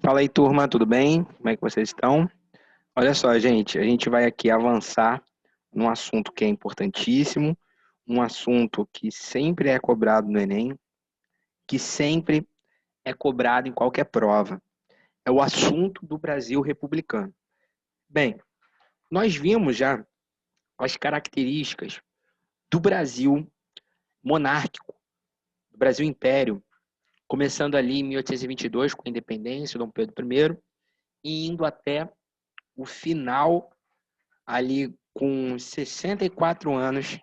Fala aí, turma, tudo bem? Como é que vocês estão? Olha só, gente, a gente vai aqui avançar num assunto que é importantíssimo, um assunto que sempre é cobrado no Enem, que sempre é cobrado em qualquer prova. É o assunto do Brasil republicano. Bem, nós vimos já as características do Brasil monárquico, do Brasil império, começando ali em 1822 com a independência, Dom Pedro I, e indo até o final ali com 64 anos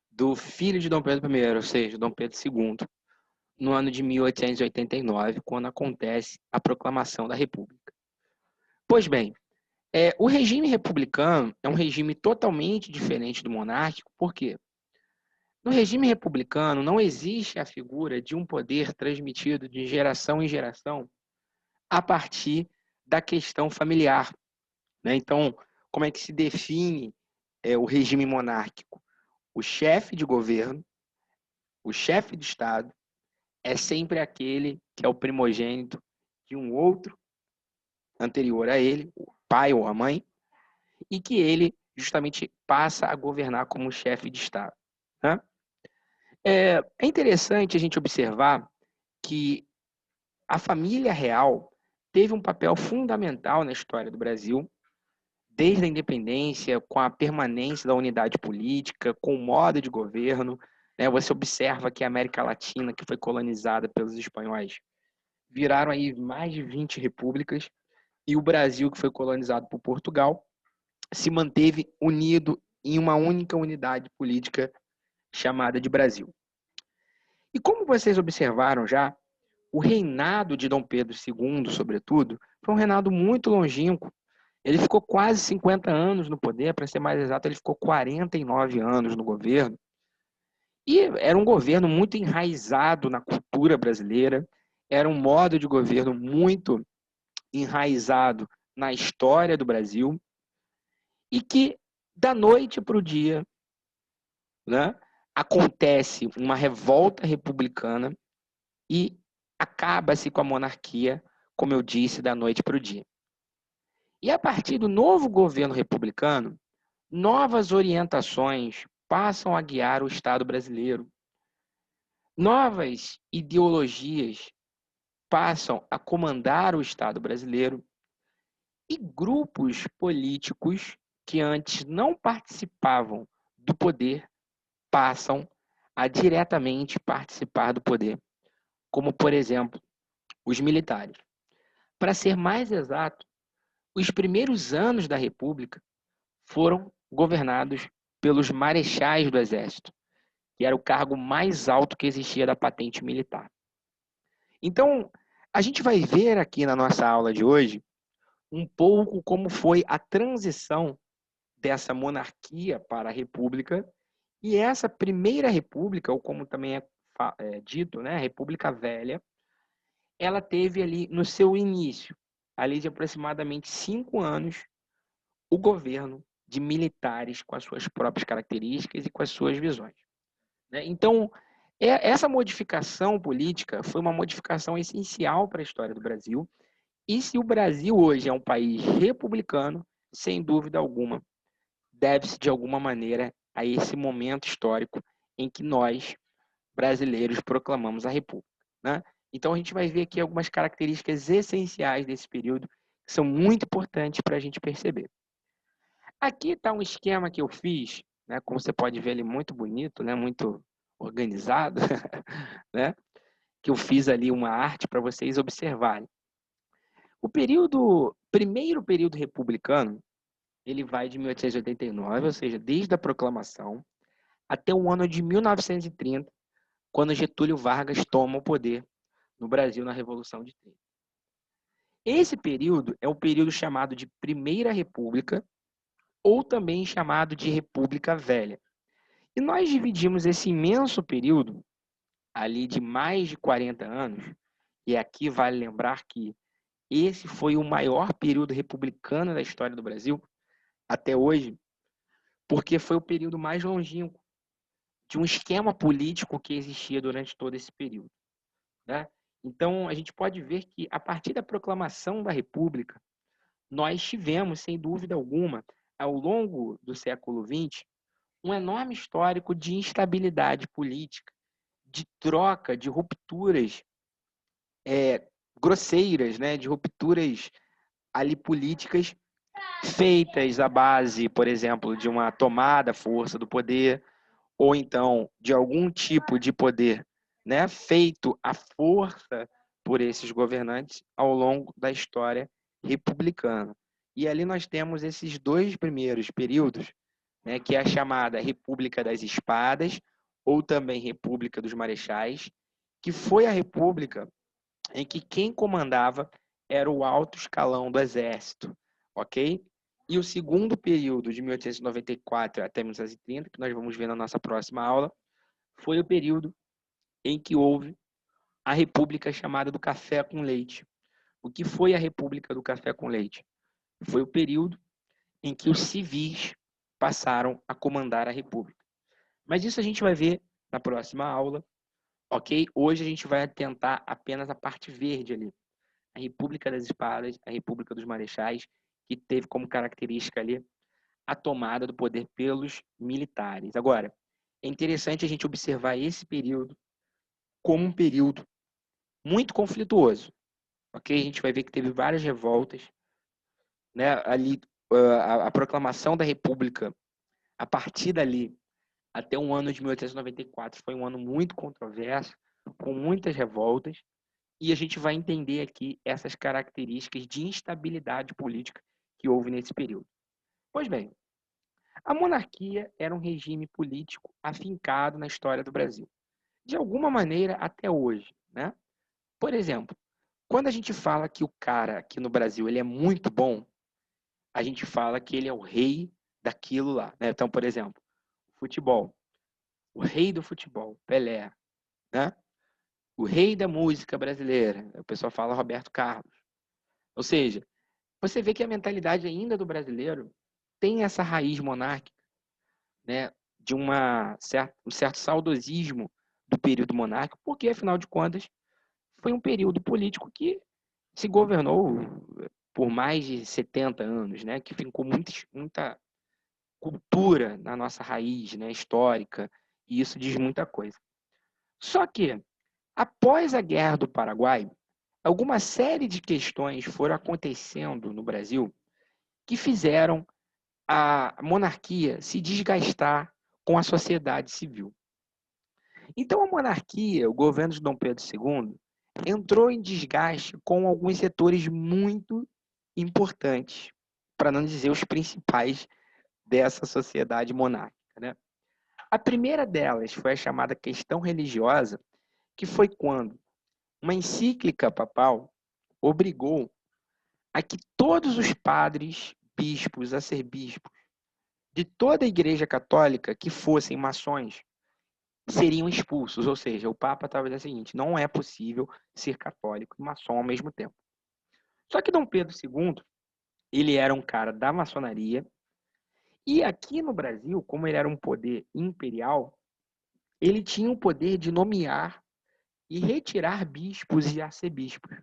do filho de Dom Pedro I, ou seja, Dom Pedro II, no ano de 1889, quando acontece a proclamação da República. Pois bem, o regime republicano é um regime totalmente diferente do monárquico, por quê? No regime republicano não existe a figura de um poder transmitido de geração em geração a partir da questão familiar, né? Então, como é que se define o regime monárquico? O chefe de governo, o chefe de Estado, é sempre aquele que é o primogênito de um outro anterior a ele, o pai ou a mãe, e que ele justamente passa a governar como chefe de Estado. Né? É interessante a gente observar que a família real teve um papel fundamental na história do Brasil, desde a independência, com a permanência da unidade política, com o modo de governo. Né? Você observa que a América Latina, que foi colonizada pelos espanhóis, viraram aí mais de 20 repúblicas, e o Brasil, que foi colonizado por Portugal, se manteve unido em uma única unidade política chamada de Brasil. E como vocês observaram já, o reinado de Dom Pedro II, sobretudo, foi um reinado muito longínquo. Ele ficou quase 50 anos no poder, para ser mais exato, ele ficou 49 anos no governo. E era um governo muito enraizado na cultura brasileira, era um modo de governo muito enraizado na história do Brasil e que, da noite para o dia, né, acontece uma revolta republicana e acaba-se com a monarquia, como eu disse, da noite para o dia. E a partir do novo governo republicano, novas orientações passam a guiar o Estado brasileiro. Novas ideologias passam a comandar o Estado brasileiro e grupos políticos que antes não participavam do poder passam a diretamente participar do poder, como, por exemplo, os militares. Para ser mais exato, os primeiros anos da República foram governados pelos marechais do Exército, que era o cargo mais alto que existia da patente militar. Então, a gente vai ver aqui na nossa aula de hoje um pouco como foi a transição dessa monarquia para a república, e essa primeira república, ou como também é dito, né, República Velha, ela teve ali no seu início, ali de aproximadamente 5 anos, o governo de militares com as suas próprias características e com as suas visões. Né? Então, essa modificação política foi uma modificação essencial para a história do Brasil, e se o Brasil hoje é um país republicano, sem dúvida alguma, deve-se de alguma maneira a esse momento histórico em que nós, brasileiros, proclamamos a República. Né? Então a gente vai ver aqui algumas características essenciais desse período que são muito importantes para a gente perceber. Aqui está um esquema que eu fiz, né? Como você pode ver, ele muito bonito, né? Muito organizado, né? Que eu fiz ali uma arte para vocês observarem. O primeiro período republicano, ele vai de 1889, ou seja, desde a proclamação, até o ano de 1930, quando Getúlio Vargas toma o poder no Brasil na Revolução de 30. Esse período é o período chamado de Primeira República, ou também chamado de República Velha. E nós dividimos esse imenso período, ali de mais de 40 anos, e aqui vale lembrar que esse foi o maior período republicano da história do Brasil, até hoje, porque foi o período mais longínquo de um esquema político que existia durante todo esse período. Né? Então, a gente pode ver que, a partir da proclamação da República, nós tivemos, sem dúvida alguma, ao longo do século XX, um enorme histórico de instabilidade política, de troca, de rupturas grosseiras, né, de rupturas ali políticas feitas à base, por exemplo, de uma tomada à força do poder, ou então de algum tipo de poder, né, feito à força por esses governantes ao longo da história republicana. E ali nós temos esses dois primeiros períodos, né, que é a chamada República das Espadas, ou também República dos Marechais, que foi a república em que quem comandava era o alto escalão do exército, ok? E o segundo período, de 1894 até 1930, que nós vamos ver na nossa próxima aula, foi o período em que houve a República chamada do Café com Leite. O que foi a República do Café com Leite? Foi o período em que os civis passaram a comandar a República. Mas isso a gente vai ver na próxima aula, ok? Hoje a gente vai atentar apenas a parte verde ali, a República das Espadas, a República dos Marechais, que teve como característica ali a tomada do poder pelos militares. Agora, é interessante a gente observar esse período como um período muito conflituoso, ok? A gente vai ver que teve várias revoltas, né? Ali, a proclamação da República, a partir dali até o ano de 1894, foi um ano muito controverso, com muitas revoltas, e a gente vai entender aqui essas características de instabilidade política que houve nesse período. Pois bem, a monarquia era um regime político afincado na história do Brasil, de alguma maneira até hoje, né? Por exemplo, quando a gente fala que o cara aqui no Brasil ele é muito bom, a gente fala que ele é o rei daquilo lá, né? Então, por exemplo, futebol, o rei do futebol, Pelé, né? O rei da música brasileira, o pessoal fala Roberto Carlos. Ou seja, você vê que a mentalidade ainda do brasileiro tem essa raiz monárquica, né, de um certo saudosismo do período monárquico, porque, afinal de contas, foi um período político que se governou por mais de 70 anos, né, que ficou muita cultura na nossa raiz, né, histórica, e isso diz muita coisa. Só que, após a Guerra do Paraguai, alguma série de questões foram acontecendo no Brasil que fizeram a monarquia se desgastar com a sociedade civil. Então, a monarquia, o governo de Dom Pedro II, entrou em desgaste com alguns setores muito importantes, para não dizer os principais dessa sociedade monárquica, né? A primeira delas foi a chamada questão religiosa, que foi quando uma encíclica papal obrigou a que todos os padres, bispos, arcebispos de toda a Igreja Católica que fossem maçons seriam expulsos, ou seja, o Papa estava dizendo o seguinte: não é possível ser católico e maçom ao mesmo tempo. Só que Dom Pedro II, ele era um cara da maçonaria, e aqui no Brasil, como ele era um poder imperial, ele tinha o poder de nomear e retirar bispos e arcebispos.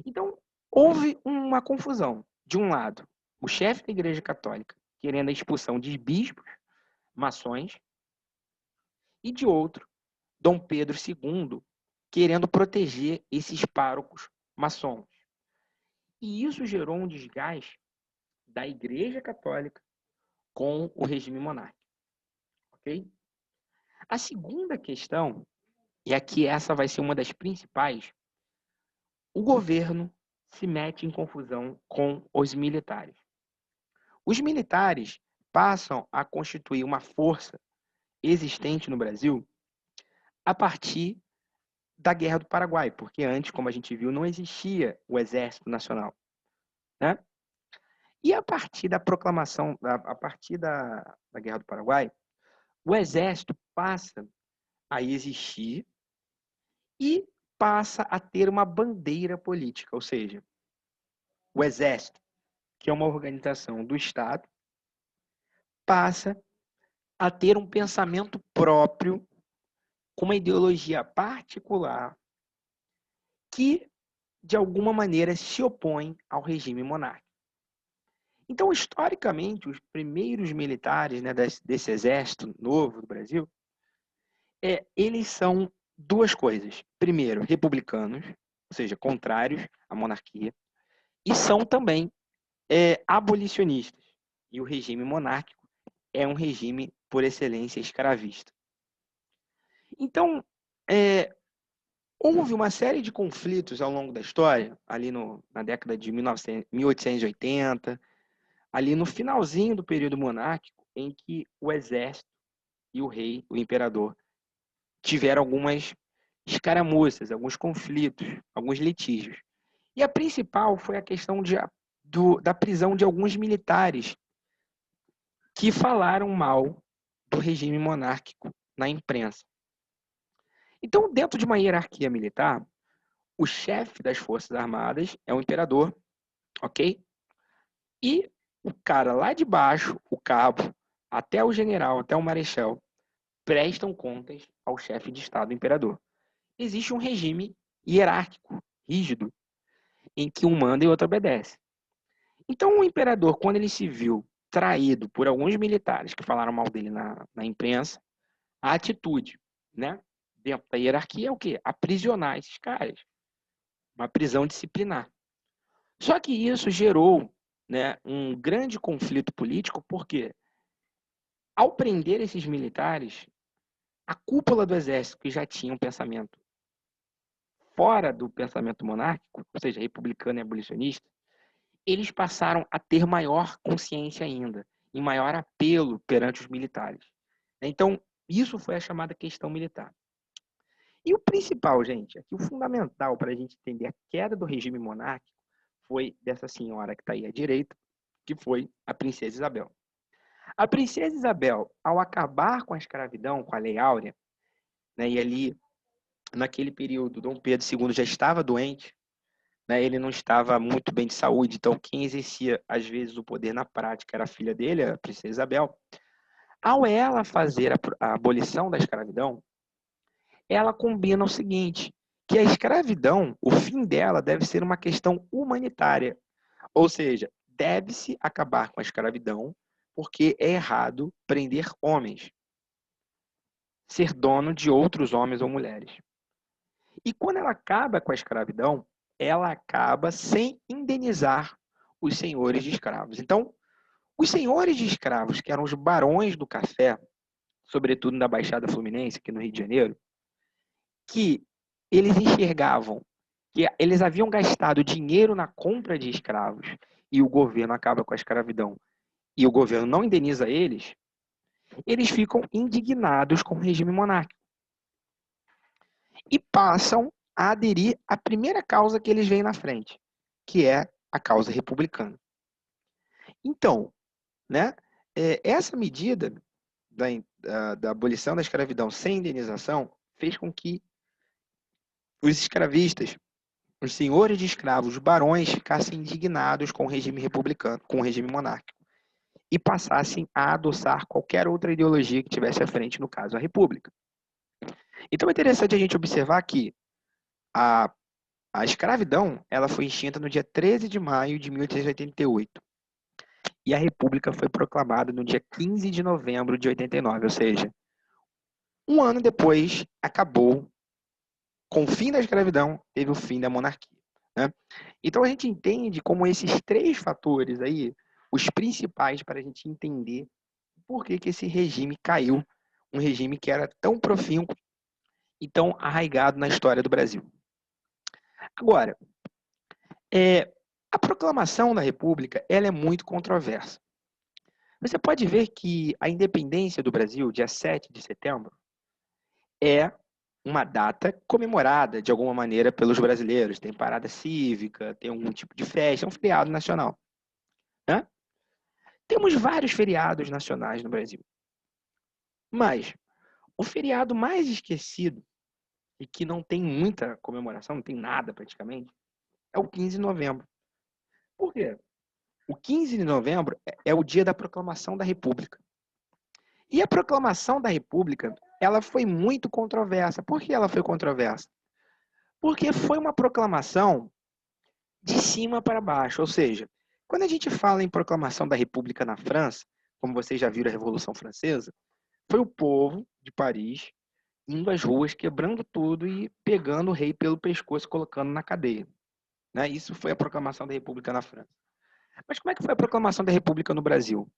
Então, houve uma confusão. De um lado, o chefe da Igreja Católica querendo a expulsão de bispos, maçons, e de outro, Dom Pedro II querendo proteger esses párocos maçons. E isso gerou um desgaste da Igreja Católica com o regime monárquico. Ok? A segunda questão, e aqui essa vai ser uma das principais, o governo se mete em confusão com os militares. Os militares passam a constituir uma força existente no Brasil a partir da Guerra do Paraguai, porque antes, como a gente viu, não existia o Exército Nacional, né? E a partir da proclamação, a partir da Guerra do Paraguai, o Exército passa a existir e passa a ter uma bandeira política, ou seja, o Exército, que é uma organização do Estado, passa a ter um pensamento próprio, com uma ideologia particular, que, de alguma maneira, se opõem ao regime monárquico. Então, historicamente, os primeiros militares, né, desse exército novo do Brasil, eles são duas coisas. Primeiro, republicanos, ou seja, contrários à monarquia, e são também abolicionistas. E o regime monárquico é um regime, por excelência, escravista. Então, houve uma série de conflitos ao longo da história, ali na década de 1880, ali no finalzinho do período monárquico, em que o exército e o rei, o imperador, tiveram algumas escaramuças, alguns conflitos, alguns litígios. E a principal foi a questão da prisão de alguns militares que falaram mal do regime monárquico na imprensa. Então, dentro de uma hierarquia militar, o chefe das Forças Armadas é o imperador, ok? E o cara lá de baixo, o cabo, até o general, até o marechal, prestam contas ao chefe de Estado, o imperador. Existe um regime hierárquico, rígido, em que um manda e o outro obedece. Então, o imperador, quando ele se viu traído por alguns militares que falaram mal dele na imprensa, a atitude, né, dentro da hierarquia é o quê? Aprisionar esses caras. Uma prisão disciplinar. Só que isso gerou, né, um grande conflito político, porque ao prender esses militares, a cúpula do exército, que já tinha um pensamento fora do pensamento monárquico, ou seja, republicano e abolicionista, eles passaram a ter maior consciência ainda, e maior apelo perante os militares. Então, isso foi a chamada questão militar. E o principal, gente, aqui o fundamental para a gente entender a queda do regime monárquico foi dessa senhora que está aí à direita, que foi a princesa Isabel. A princesa Isabel, ao acabar com a escravidão, com a Lei Áurea, né, e ali, naquele período, Dom Pedro II já estava doente, né, ele não estava muito bem de saúde, então quem exercia, às vezes, o poder na prática era a filha dele, a princesa Isabel. Ao ela fazer a abolição da escravidão, ela combina o seguinte, que a escravidão, o fim dela deve ser uma questão humanitária, ou seja, deve-se acabar com a escravidão, porque é errado prender homens, ser dono de outros homens ou mulheres. E quando ela acaba com a escravidão, ela acaba sem indenizar os senhores de escravos. Então, os senhores de escravos, que eram os barões do café, sobretudo na Baixada Fluminense, aqui no Rio de Janeiro, que eles enxergavam que eles haviam gastado dinheiro na compra de escravos e o governo acaba com a escravidão e o governo não indeniza eles, eles ficam indignados com o regime monárquico e passam a aderir à primeira causa que eles veem na frente, que é a causa republicana. Então, né, essa medida da abolição da escravidão sem indenização fez com que os escravistas, os senhores de escravos, os barões, ficassem indignados com o regime republicano, com o regime monárquico, e passassem a adoçar qualquer outra ideologia que tivesse à frente, no caso, a república. Então é interessante a gente observar que a escravidão ela foi extinta no dia 13 de maio de 1888 e a república foi proclamada no dia 15 de novembro de 89, ou seja, um ano depois acabou, com o fim da escravidão, teve o fim da monarquia. Né? Então a gente entende como esses três fatores aí, os principais para a gente entender por que esse regime caiu, um regime que era tão profícuo e tão arraigado na história do Brasil. Agora, a proclamação da República ela é muito controversa. Você pode ver que a independência do Brasil, dia 7 de setembro, é uma data comemorada de alguma maneira pelos brasileiros. Tem parada cívica, tem algum tipo de festa, é um feriado nacional. Né? Temos vários feriados nacionais no Brasil. Mas o feriado mais esquecido e que não tem muita comemoração, não tem nada praticamente, é o 15 de novembro. Por quê? O 15 de novembro é o dia da proclamação da República. E a proclamação da República, ela foi muito controversa. Por que ela foi controversa? Porque foi uma proclamação de cima para baixo, ou seja, quando a gente fala em proclamação da República na França, como vocês já viram a Revolução Francesa, foi o povo de Paris indo às ruas, quebrando tudo e pegando o rei pelo pescoço e colocando na cadeia. Né? Isso foi a proclamação da República na França. Mas como é que foi a proclamação da República no Brasil?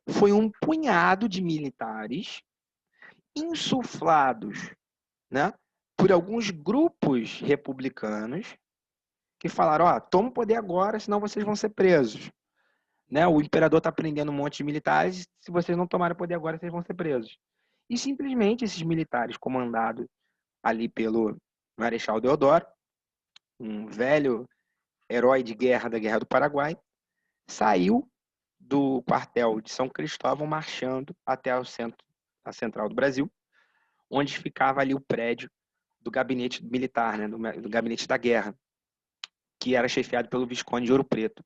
Foi um punhado de militares insuflados, né, por alguns grupos republicanos que falaram, ó, toma o poder agora, senão vocês vão ser presos. Né? O imperador está prendendo um monte de militares, se vocês não tomarem o poder agora, vocês vão ser presos. E simplesmente esses militares, comandados ali pelo Marechal Deodoro, um velho herói de guerra da Guerra do Paraguai, saiu do quartel de São Cristóvão marchando até o centro, a central do Brasil, onde ficava ali o prédio do gabinete militar, né, do gabinete da guerra, que era chefiado pelo Visconde de Ouro Preto.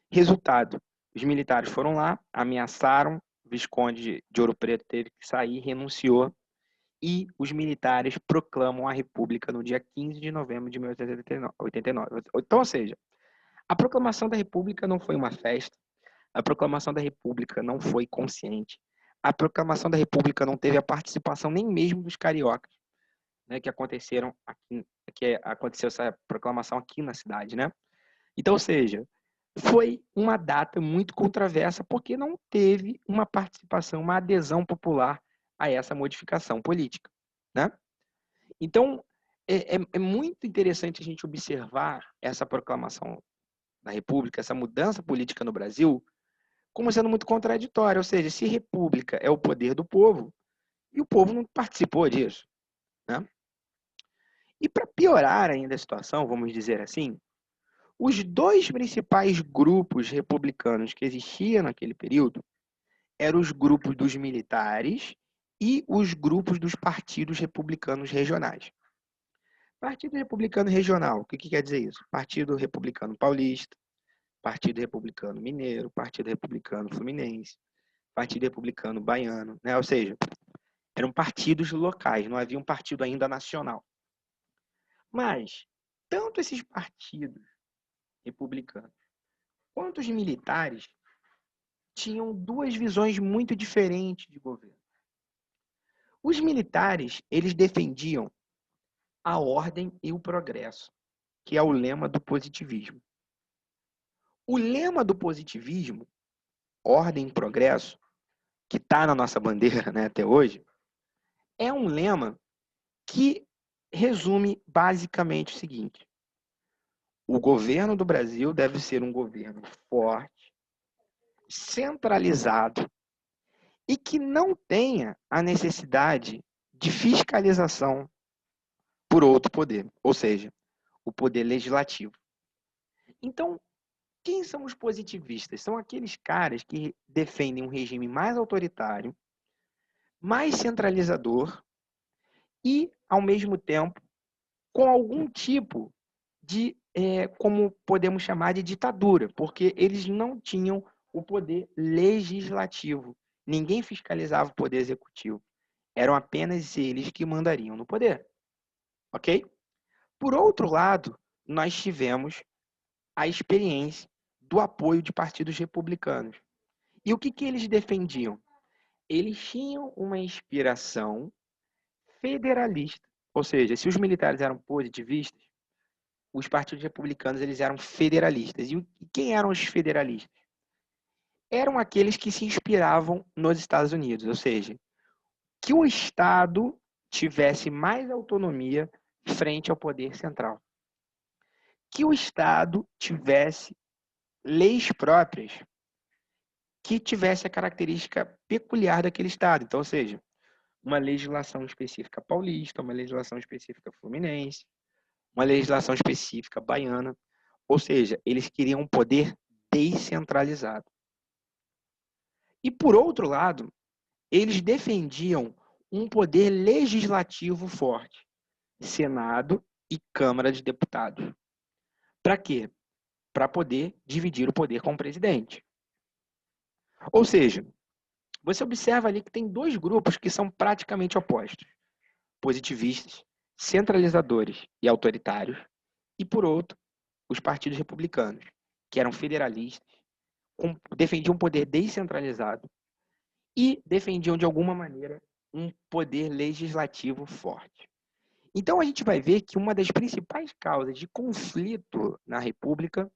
Resultado, os militares foram lá, ameaçaram, o Visconde de Ouro Preto teve que sair, renunciou, e os militares proclamam a República no dia 15 de novembro de 1889. Então, ou seja, a proclamação da República não foi uma festa, a proclamação da República não foi consciente, a proclamação da República não teve a participação nem mesmo dos cariocas, né, que aconteceram aqui, que aconteceu essa proclamação aqui na cidade, né? Então, ou seja, foi uma data muito controversa porque não teve uma participação, uma adesão popular a essa modificação política, né? Então, é muito interessante a gente observar essa proclamação da República, essa mudança política no Brasil, como sendo muito contraditória. Ou seja, se República é o poder do povo, e o povo não participou disso, né? E para piorar ainda a situação, vamos dizer assim, os dois principais grupos republicanos que existiam naquele período eram os grupos dos militares e os grupos dos partidos republicanos regionais. Partido Republicano Regional, o que quer dizer isso? Partido Republicano Paulista, Partido Republicano Mineiro, Partido Republicano Fluminense, Partido Republicano Baiano, né? Ou seja, eram partidos locais, não havia um partido ainda nacional. Mas, tanto esses partidos republicanos quanto os militares tinham duas visões muito diferentes de governo. Os militares, eles defendiam a ordem e o progresso, que é o lema do positivismo. O lema do positivismo, ordem e progresso, que está na nossa bandeira, né, até hoje, é um lema que resume basicamente o seguinte: o governo do Brasil deve ser um governo forte, centralizado e que não tenha a necessidade de fiscalização por outro poder, ou seja, o poder legislativo. Então, quem são os positivistas? São aqueles caras que defendem um regime mais autoritário, mais centralizador e, ao mesmo tempo, com algum tipo de, como podemos chamar de ditadura, porque eles não tinham o poder legislativo. Ninguém fiscalizava o poder executivo. Eram apenas eles que mandariam no poder. Ok? Por outro lado, nós tivemos a experiência do apoio de partidos republicanos. E o que eles defendiam? Eles tinham uma inspiração federalista. Ou seja, se os militares eram positivistas, os partidos republicanos eles eram federalistas. E quem eram os federalistas? Eram aqueles que se inspiravam nos Estados Unidos, ou seja, que o Estado tivesse mais autonomia frente ao poder central. Que o Estado tivesse leis próprias que tivesse a característica peculiar daquele Estado. Então, ou seja, uma legislação específica paulista, uma legislação específica fluminense, uma legislação específica baiana. Ou seja, eles queriam um poder descentralizado. E, por outro lado, eles defendiam um poder legislativo forte, Senado e Câmara de Deputados. Para quê? Para poder dividir o poder com o presidente. Ou seja, você observa ali que tem dois grupos que são praticamente opostos. Positivistas, centralizadores e autoritários, e, por outro, os partidos republicanos, que eram federalistas, defendiam um poder descentralizado e defendiam, de alguma maneira, um poder legislativo forte. Então, a gente vai ver que uma das principais causas de conflito na República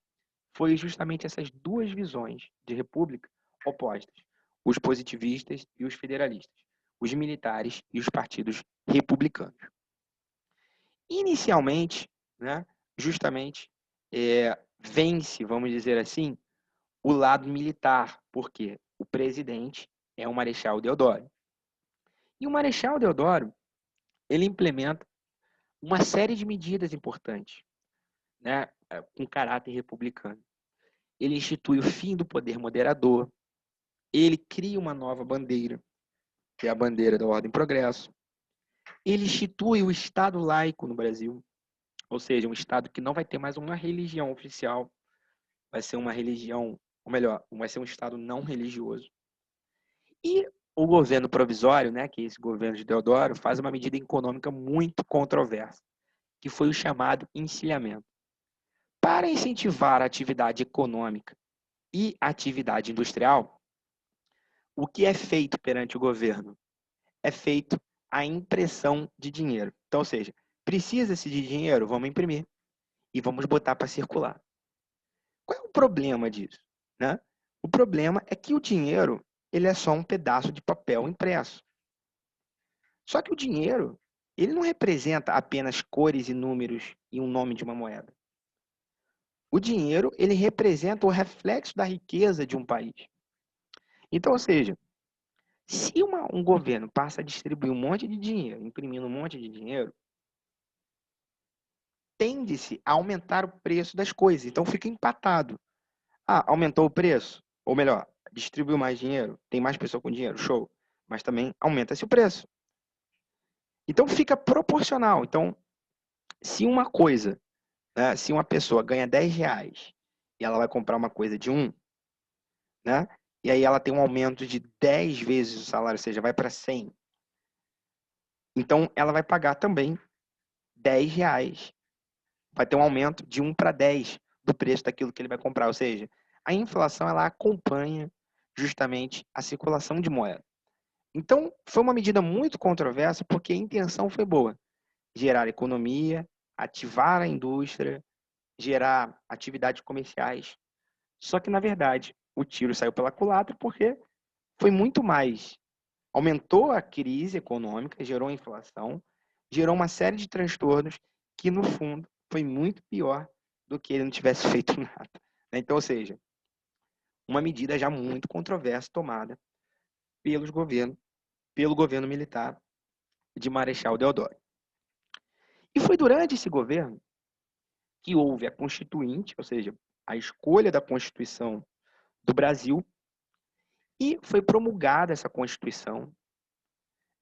foi justamente essas duas visões de república opostas, os positivistas e os federalistas, os militares e os partidos republicanos. Inicialmente, né, justamente, vence, vamos dizer assim, o lado militar, porque o presidente é o Marechal Deodoro. E o Marechal Deodoro, ele implementa uma série de medidas importantes, né, com caráter republicano. Ele institui o fim do poder moderador, ele cria uma nova bandeira, que é a bandeira da Ordem e Progresso. Ele institui o Estado laico no Brasil, ou seja, um Estado que não vai ter mais uma religião oficial, vai ser uma religião, ou melhor, vai ser um Estado não religioso. E o governo provisório, né, que é esse governo de Deodoro, faz uma medida econômica muito controversa, que foi o chamado encilhamento. Para incentivar a atividade econômica e a atividade industrial, o que é feito perante o governo? É feito a impressão de dinheiro. Então, ou seja, precisa-se de dinheiro, vamos imprimir e vamos botar para circular. Qual é o problema disso? Né? O problema é que o dinheiro ele é só um pedaço de papel impresso. Só que o dinheiro ele não representa apenas cores e números e um nome de uma moeda. O dinheiro ele representa o reflexo da riqueza de um país. Então, ou seja, se um governo passa a distribuir um monte de dinheiro, imprimindo um monte de dinheiro, tende-se a aumentar o preço das coisas. Então fica empatado. Ah, aumentou o preço? Ou melhor, distribuiu mais dinheiro? Tem mais pessoa com dinheiro? Show. Mas também aumenta-se o preço. Então fica proporcional. Então, se uma coisa, né, se uma pessoa ganha 10 reais e ela vai comprar uma coisa de 1, né, e aí ela tem um aumento de 10 vezes o salário, ou seja, vai para 100. Então, ela vai pagar também 10 reais. Vai ter um aumento de 1 para 10 do preço daquilo que ele vai comprar. Ou seja, a inflação ela acompanha justamente a circulação de moeda. Então, foi uma medida muito controversa porque a intenção foi boa. Gerar economia, ativar a indústria, gerar atividades comerciais. Só que, na verdade, o tiro saiu pela culatra porque foi muito mais. Aumentou a crise econômica, gerou inflação, gerou uma série de transtornos que, no fundo, foi muito pior do que ele não tivesse feito nada. Então, ou seja, uma medida já muito controversa tomada pelo governo militar de Marechal Deodoro. E foi durante esse governo que houve a Constituinte, ou seja, a escolha da Constituição do Brasil, e foi promulgada essa Constituição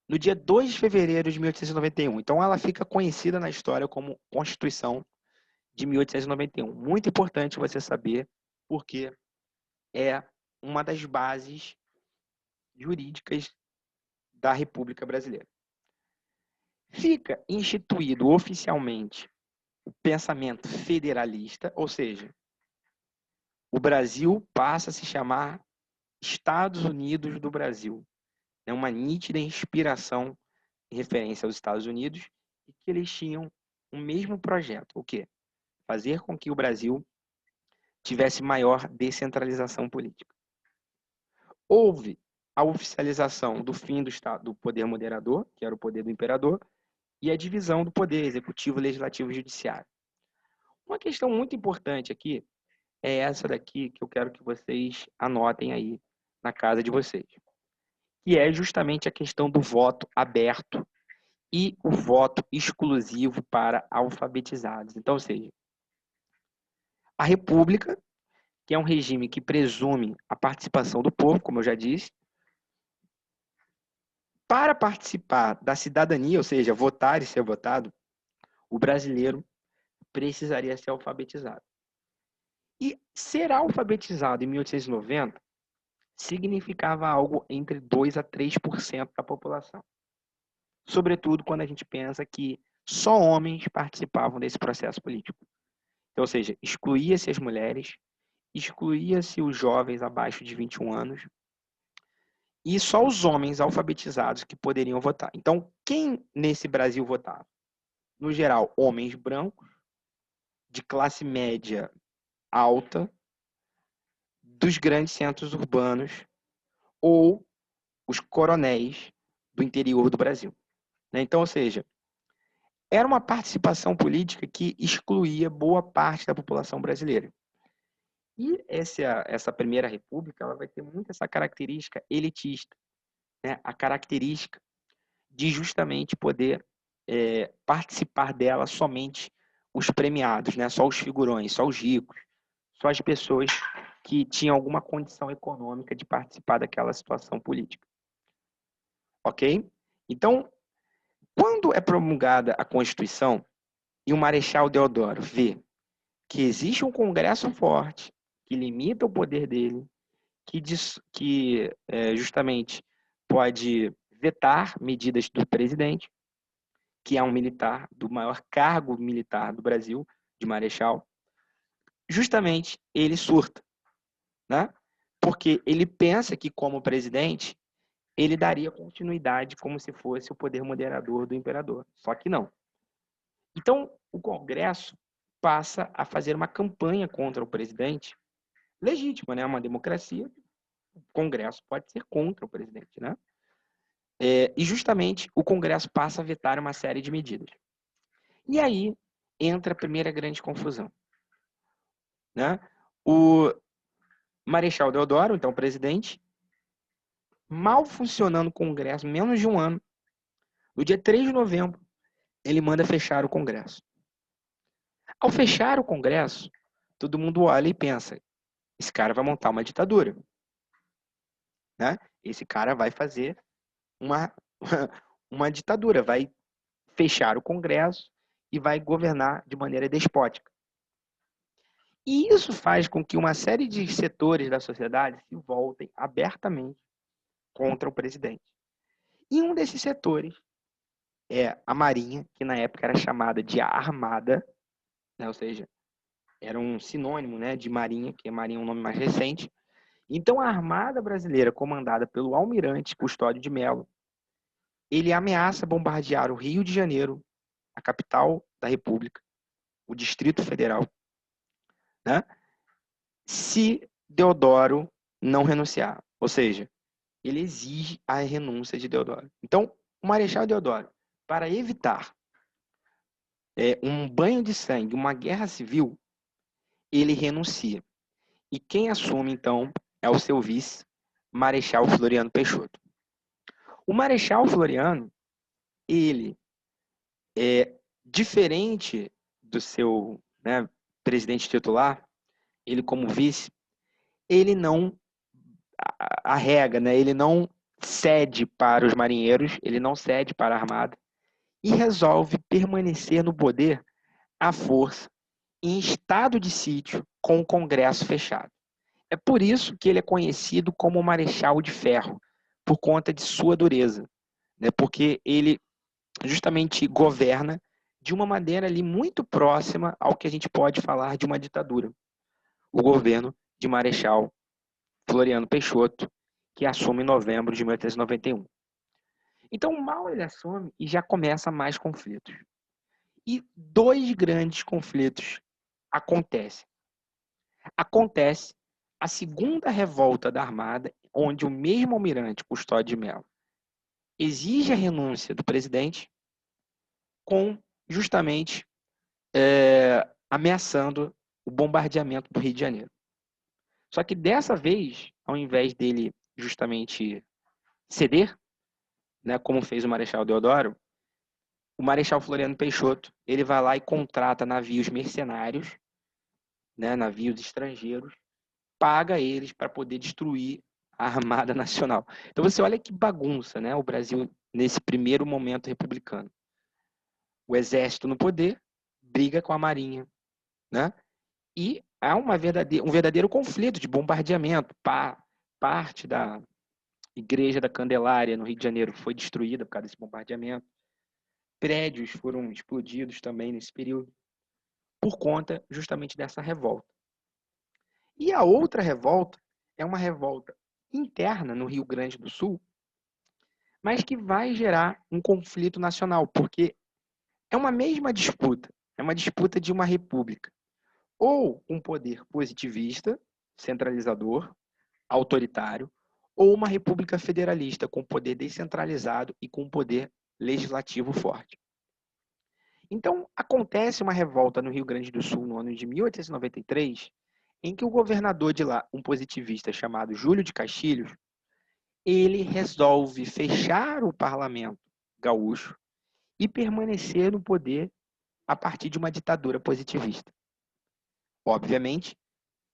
no dia 2 de fevereiro de 1891. Então, ela fica conhecida na história como Constituição de 1891. Muito importante você saber, porque é uma das bases jurídicas da República Brasileira. Fica instituído oficialmente o pensamento federalista, ou seja, o Brasil passa a se chamar Estados Unidos do Brasil. É uma nítida inspiração em referência aos Estados Unidos e que eles tinham o mesmo projeto, o quê? Fazer com que o Brasil tivesse maior descentralização política. Houve a oficialização do fim do poder moderador, que era o poder do imperador, e a divisão do poder executivo, legislativo e judiciário. Uma questão muito importante aqui é essa daqui que eu quero que vocês anotem aí na casa de vocês, que é justamente a questão do voto aberto e o voto exclusivo para alfabetizados. Então, ou seja, a República, que é um regime que presume a participação do povo, como eu já disse, para participar da cidadania, ou seja, votar e ser votado, o brasileiro precisaria ser alfabetizado. E ser alfabetizado em 1890 significava algo entre 2 a 3% da população. Sobretudo quando a gente pensa que só homens participavam desse processo político. Então, ou seja, excluía-se as mulheres, excluía-se os jovens abaixo de 21 anos, e só os homens alfabetizados que poderiam votar. Então, quem nesse Brasil votava? No geral, homens brancos, de classe média alta, dos grandes centros urbanos, ou os coronéis do interior do Brasil. Então, ou seja, era uma participação política que excluía boa parte da população brasileira. E essa Primeira República ela vai ter muito essa característica elitista, né? A característica de justamente poder participar dela somente os premiados, né? Só os figurões, só os ricos, só as pessoas que tinham alguma condição econômica de participar daquela situação política. Ok? Então, quando é promulgada a Constituição e o Marechal Deodoro vê que existe um Congresso forte que limita o poder dele, que justamente pode vetar medidas do presidente, que é um militar do maior cargo militar do Brasil, de marechal, justamente ele surta, né? Porque ele pensa que, como presidente, ele daria continuidade como se fosse o poder moderador do imperador. Só que não. Então, o Congresso passa a fazer uma campanha contra o presidente, legítima, né? Uma democracia, o Congresso pode ser contra o presidente, né? E justamente o Congresso passa a vetar uma série de medidas. E aí entra a primeira grande confusão, né? O Marechal Deodoro, então presidente, mal funcionando o Congresso, menos de um ano, no dia 3 de novembro, ele manda fechar o Congresso. Ao fechar o Congresso, todo mundo olha e pensa, esse cara vai montar uma ditadura, né? Esse cara vai fazer uma, uma ditadura, vai fechar o Congresso e vai governar de maneira despótica. E isso faz com que uma série de setores da sociedade se voltem abertamente contra o presidente. E um desses setores é a Marinha, que na época era chamada de Armada, né? Ou seja, era um sinônimo, né, de Marinha, que a Marinha é um nome mais recente. Então a Armada Brasileira, comandada pelo almirante Custódio de Mello, ele ameaça bombardear o Rio de Janeiro, a capital da República, o Distrito Federal, né? Se Deodoro não renunciar. Ou seja, ele exige a renúncia de Deodoro. Então, o Marechal Deodoro, para evitar um banho de sangue, uma guerra civil, ele renuncia. E quem assume, então, é o seu vice, Marechal Floriano Peixoto. O Marechal Floriano, ele é diferente do seu, né, presidente titular, ele como vice, ele não arrega, né? Ele não cede para os marinheiros, ele não cede para a armada e resolve permanecer no poder à força, em estado de sítio, com o Congresso fechado. É por isso que ele é conhecido como Marechal de Ferro, por conta de sua dureza, né? Porque ele justamente governa de uma maneira ali muito próxima ao que a gente pode falar de uma ditadura. O governo de Marechal Floriano Peixoto, que assume em novembro de 1891. Então, mal ele assume e já começa mais conflitos. E dois grandes conflitos acontecem. Acontece a segunda revolta da Armada, onde o mesmo almirante Custódio de Mello exige a renúncia do presidente, com justamente ameaçando o bombardeamento do Rio de Janeiro. Só que dessa vez, ao invés dele justamente ceder, né, como fez o Marechal Deodoro, o Marechal Floriano Peixoto ele vai lá e contrata navios mercenários, né, navios estrangeiros, paga eles para poder destruir a Armada Nacional. Então você olha que bagunça, né, o Brasil nesse primeiro momento republicano. O exército no poder briga com a marinha, né? E há um verdadeiro conflito de bombardeamento. Parte da Igreja da Candelária, no Rio de Janeiro, foi destruída por causa desse bombardeamento. prédios foram explodidos também nesse período, por conta justamente dessa revolta. E a outra revolta é uma revolta interna no Rio Grande do Sul, mas que vai gerar um conflito nacional, porque é uma mesma disputa, é uma disputa de uma república, ou um poder positivista, centralizador, autoritário, ou uma república federalista com poder descentralizado e com poder legislativo forte. Então, acontece uma revolta no Rio Grande do Sul no ano de 1893, em que o governador de lá, um positivista chamado Júlio de Castilhos, ele resolve fechar o parlamento gaúcho e permanecer no poder a partir de uma ditadura positivista. Obviamente,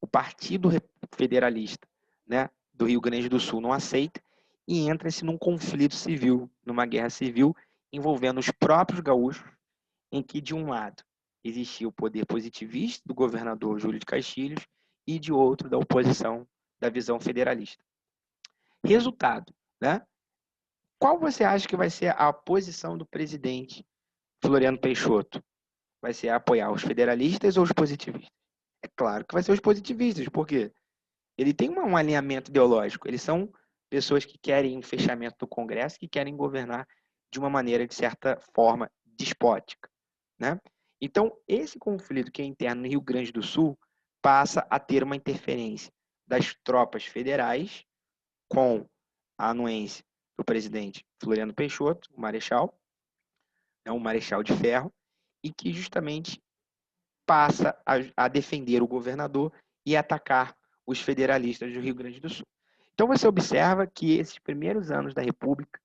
o Partido Federalista, né, do Rio Grande do Sul não aceita e entra-se num conflito civil, numa guerra civil, envolvendo os próprios gaúchos, em que, de um lado, existia o poder positivista do governador Júlio de Castilhos e, de outro, da oposição da visão federalista. Resultado, né? Qual você acha que vai ser a posição do presidente Floriano Peixoto? Vai ser apoiar os federalistas ou os positivistas? É claro que vai ser os positivistas, porque ele tem um alinhamento ideológico. Eles são pessoas que querem um fechamento do Congresso, que querem governar de uma maneira, de certa forma, despótica, né? Então, esse conflito que é interno no Rio Grande do Sul passa a ter uma interferência das tropas federais com a anuência do presidente Floriano Peixoto, o Marechal, é um Marechal de Ferro, e que justamente passa a defender o governador e atacar os federalistas do Rio Grande do Sul. Então você observa que esses primeiros anos da República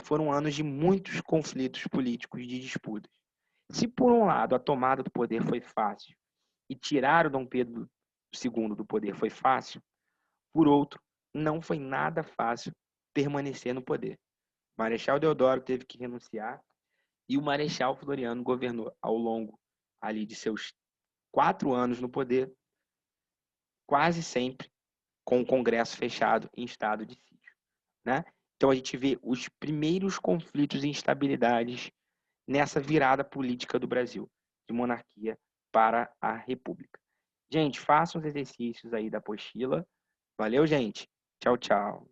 foram anos de muitos conflitos políticos, de disputas. Se por um lado a tomada do poder foi fácil e tirar o Dom Pedro II do poder foi fácil, por outro, não foi nada fácil permanecer no poder. O Marechal Deodoro teve que renunciar e o Marechal Floriano governou ao longo ali de seus 4 anos no poder, quase sempre com o Congresso fechado em estado de sítio, né? Então a gente vê os primeiros conflitos e instabilidades nessa virada política do Brasil, de monarquia para a república. Gente, façam os exercícios aí da apostila. Valeu, gente. Tchau, tchau.